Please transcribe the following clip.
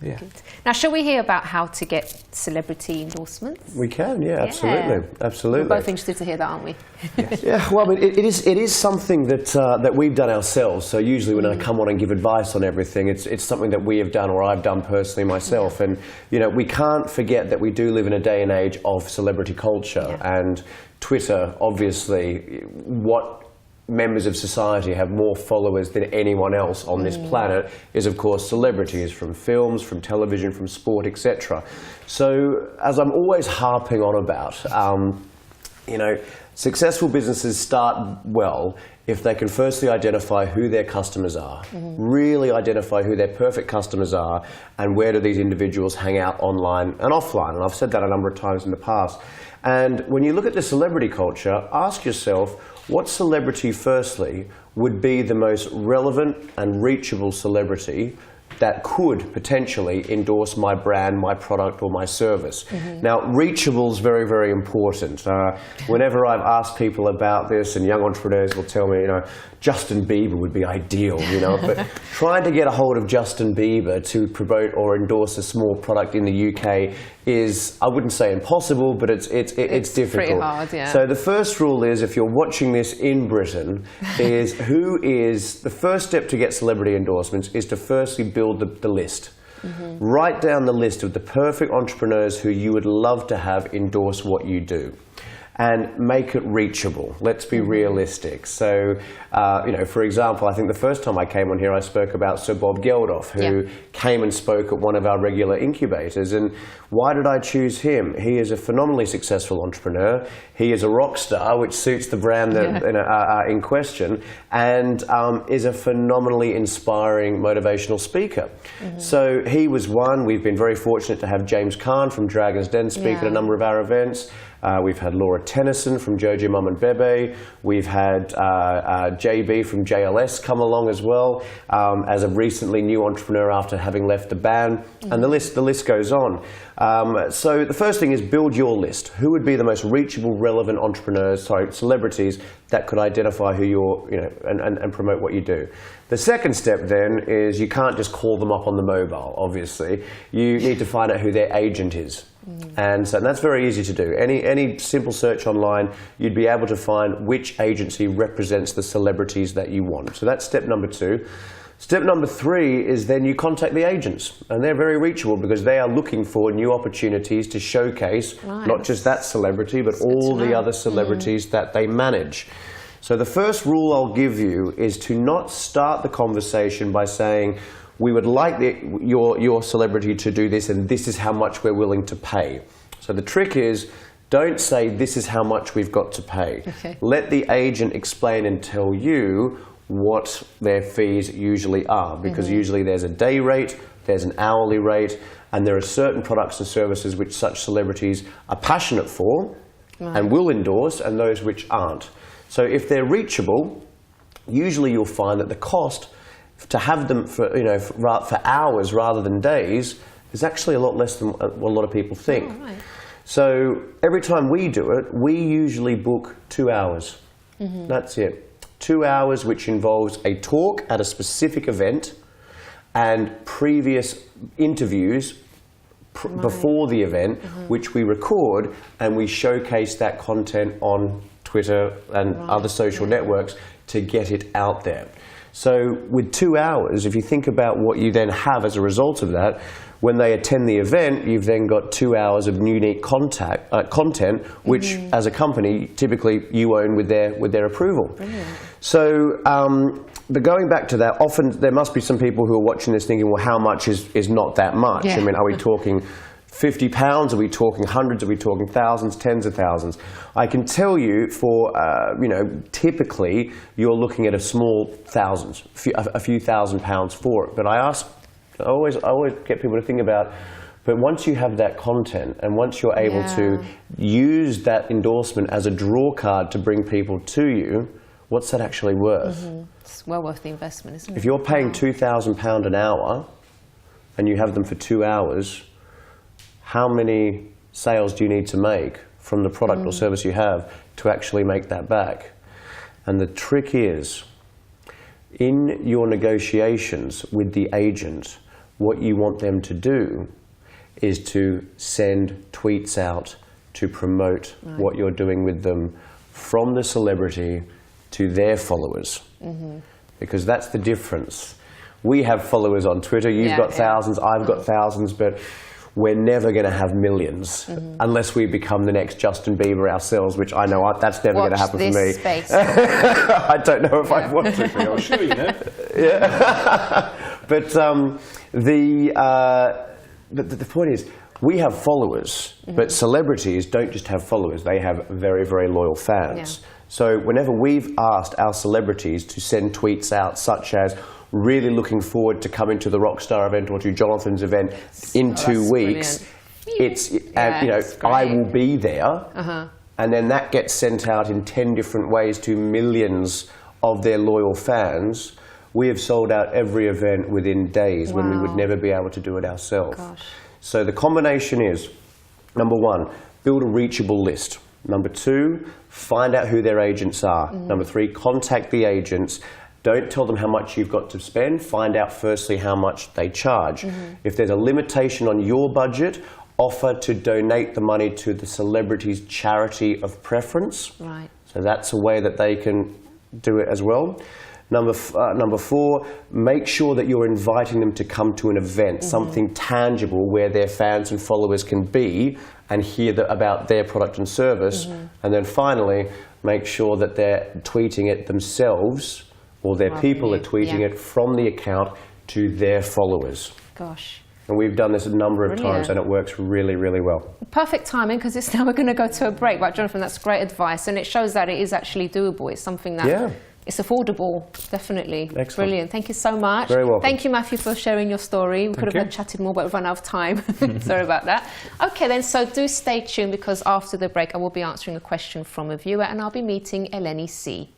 Yeah. Good. Now, shall we hear about how to get celebrity endorsements? We can, yeah, absolutely, absolutely. We're both interested to hear that, aren't we? Yes. Yeah, well, I mean, it is something that we've done ourselves. So usually when I come on and give advice on everything, it's something that we have done or I've done personally myself. And you know, we can't forget that we do live in a day and age of celebrity culture, and Twitter, obviously, what members of society have more followers than anyone else on this planet is, of course, celebrities, from films, from television, from sport, etc. So, as I'm always harping on about, you know, successful businesses start well if they can firstly identify who their customers are, really identify who their perfect customers are, and where do these individuals hang out online and offline. And I've said that a number of times in the past. And when you look at the celebrity culture, ask yourself, what celebrity, firstly, would be the most relevant and reachable celebrity that could potentially endorse my brand, my product, or my service? Now, reachable is very, very important. Whenever I've asked people about this, and young entrepreneurs will tell me, you know, Justin Bieber would be ideal, you know, but trying to get a hold of Justin Bieber to promote or endorse a small product in the UK is, I wouldn't say impossible, but it's difficult. Pretty hard, yeah. So the first rule is, if you're watching this in Britain, is the first step to get celebrity endorsements is to firstly build the list. Write down the list of the perfect entrepreneurs who you would love to have endorse what you do, and make it reachable. Let's be realistic. So, you know, for example, I think the first time I came on here, I spoke about Sir Bob Geldof, who came and spoke at one of our regular incubators. And why did I choose him? He is a phenomenally successful entrepreneur. He is a rock star, which suits the brand that, in question, and is a phenomenally inspiring motivational speaker. So he was one. We've been very fortunate to have James Caan from Dragon's Den speak at a number of our events. We've had Laura Tennyson from Jojo Mum and Bebe. We've had JB from JLS come along as well, as a recently new entrepreneur after having left the band, and the list goes on. So the first thing is build your list. Who would be the most reachable, relevant celebrities that could identify who you're, you know, and promote what you do. The second step then is you can't just call them up on the mobile, obviously. You need to find out who their agent is. And so that's very easy to do. Any simple search online, you'd be able to find which agency represents the celebrities that you want. So that's step number 2. Step number 3 is then you contact the agents, and they're very reachable because they are looking for new opportunities to showcase not just that celebrity, but all the other celebrities that they manage. So the first rule I'll give you is to not start the conversation by saying, we would like your celebrity to do this, and this is how much we're willing to pay. So the trick is, don't say this is how much we've got to pay. Let the agent explain and tell you what their fees usually are, because usually there's a day rate, there's an hourly rate, and there are certain products and services which such celebrities are passionate for and will endorse, and those which aren't. So if they're reachable, usually you'll find that the cost to have them for, you know, for hours rather than days is actually a lot less than what a lot of people think. So every time we do it, we usually book 2 hours. That's it. 2 hours, which involves a talk at a specific event and previous interviews before the event, which we record, and we showcase that content on Twitter and other social networks to get it out there. So with 2 hours, if you think about what you then have as a result of that, when they attend the event, you've then got 2 hours of unique content, which as a company, typically you own with their approval. So, but going back to that, often there must be some people who are watching this thinking, well, how much is not that much? I mean, are we talking £50? Are we talking hundreds? Are we talking thousands, tens of thousands? I can tell you for, you know, typically you're looking at a small thousands, a few £1,000s for it. But I always get people to think about, but once you have that content and once you're able to use that endorsement as a draw card to bring people to you, what's that actually worth? It's well worth the investment, isn't it? If you're paying £2,000 an hour and you have them for 2 hours, how many sales do you need to make from the product or service you have to actually make that back? And the trick is, in your negotiations with the agent, what you want them to do is to send tweets out to promote what you're doing with them from the celebrity to their followers. Because that's the difference. We have followers on Twitter, you've got thousands, I've got thousands, but we're never going to have millions unless we become the next Justin Bieber ourselves, which I know that's never going to happen for me. Space. I don't know if I want to. I'm sure you know. Yeah. But the point is, we have followers, but celebrities don't just have followers, they have very, very loyal fans. Yeah. So whenever we've asked our celebrities to send tweets out, such as really looking forward to coming to the Rockstar event or to Jonathan's event in 2 weeks, it's I will be there, and then that gets sent out in 10 different ways to millions of their loyal fans. We have sold out every event within days when we would never be able to do it ourselves. So the combination is, number one, build a reachable list. Number two, find out who their agents are. Number three, contact the agents. Don't tell them how much you've got to spend. Find out firstly how much they charge. If there's a limitation on your budget, offer to donate the money to the celebrity's charity of preference. Right. So that's a way that they can do it as well. Number four, make sure that you're inviting them to come to an event, something tangible where their fans and followers can be and hear about their product and service. And then finally, make sure that they're tweeting it themselves, or their people are tweeting it from the account to their followers. Gosh. And we've done this a number of times, and it works really, really well. Perfect timing, because it's now we're going to go to a break. But Jonathan, that's great advice, and it shows that it is actually doable. It's something that it's affordable, definitely. Excellent. Brilliant. Thank you so much. Very welcome. Thank you, Matthew, for sharing your story. We could have chatted more, but we've run out of time. Sorry about that. Okay, then, so do stay tuned, because after the break, I will be answering a question from a viewer, and I'll be meeting Eleni C.